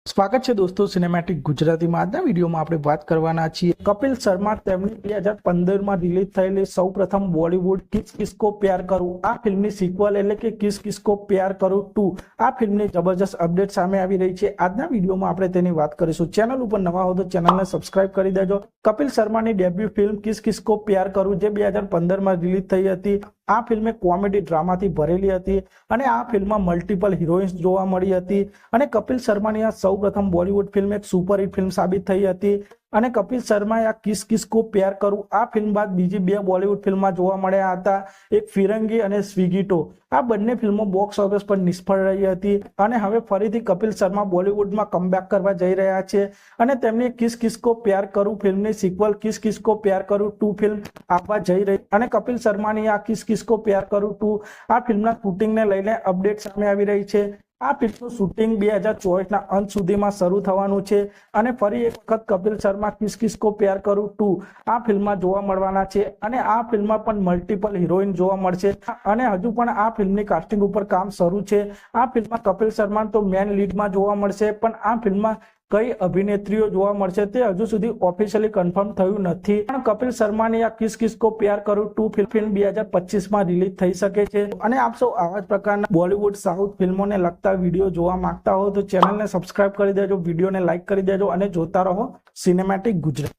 સ્વાગત છે દોસ્તો સિનેમેટિક ગુજરાતીમાં। આજના વિડીયોમાં આપણે વાત કરવાના છીએ કપિલ શર્મા તેમની 2015માં રિલીઝ થયેલી સૌપ્રથમ બોલિવૂડ કિસ કિસકો પ્યાર કરું આ ફિલ્મની સિક્વલ એટલે કે કિસ કિસકો પ્યાર કરું 2 આ ફિલ્મની જબરજસ્ત અપડેટ સામે આવી રહી છે। આજના વિડીયોમાં આપણે તેની વાત કરીશું। ચેનલ ઉપર નવા હો તો ચેનલને સબસ્ક્રાઇબ કરી દેજો। કપિલ શર્માની ડેબ્યુ ફિલ્મ કિસ કિસકો પ્યાર કરું જે 2015માં રિલીઝ થઈ હતી। આ ફિલ્મ કોમેડી ડ્રામાથી ભરેલી હતી અને આ ફિલ્મમાં મલ્ટિપલ હિરોઈન્સ જોવા મળી હતી અને કપિલ શર્માની આ સૌપ્રથમ બોલિવૂડ ફિલ્મ એક સુપરહિટ ફિલ્મ સાબિત થઈ હતી અને કપિલ શર્માએ આ કિસ કિસકો પ્યાર કરું આ ફિલ્મ બાદ બીજી બે બોલિવૂડ ફિલ્મમાં જોવા મળ્યા હતા, એક ફિરંગી અને સ્વીગીટો। આ બંને ફિલ્મો બોક્સ ઓફિસ પર નિષ્ફળ રહી હતી અને હવે ફરીથી કપિલ શર્મા બોલિવૂડમાં કમબેક કરવા જઈ રહ્યા છે અને તેમની કિસ કિસકો પ્યાર કરું ફિલ્મની સિક્વલ કિસ કિસકો પ્યાર કરું 2 ફિલ્મ આપવા જઈ રહી અને કપિલ શર્માની આ કિસ કિસકો પ્યાર કરું 2 આ ફિલ્મના શૂટિંગને લઈને અપડેટ સામે આવી રહી છે। આ ફિલ્મનું શૂટિંગ 2024ના અંત સુધીમાં શરૂ થવાનું છે અને ફરી એક વખત કપિલ શર્મા કિસ કિસકો પ્યાર કરું 2 આ ફિલ્મમાં જોવા મળવાના છે અને આ ફિલ્મમાં પણ મલ્ટિપલ હિરોઈન જોવા મળશે અને હજુ પણ આ ફિલ્મની કાસ્ટિંગ ઉપર કામ શરૂ છે। આ ફિલ્મમાં કપિલ શર્મા તો મેન લીડમાં જોવા મળશે પણ આ ફિલ્મમાં કઈ અભિનેત્રીઓ જોવા મળશે તે હજુ સુધી ઓફિશિયલી કન્ફર્મ થયું નથી પણ કપિલ શર્માની આ કિસ કિસકો પ્યાર કરું 2 ફિલ્મ 2025માં રિલીઝ થઈ શકે છે અને આપ સૌ આવા જ પ્રકારના બોલિવૂડ સાઉથ ફિલ્મોને લગતા વિડીયો જોવા માંગતા હો તો ચેનલને સબસ્ક્રાઇબ કરી દેજો, વિડીયોને લાઈક કરી દેજો અને જોતા રહો સિનેમેટિક ગુજરાત।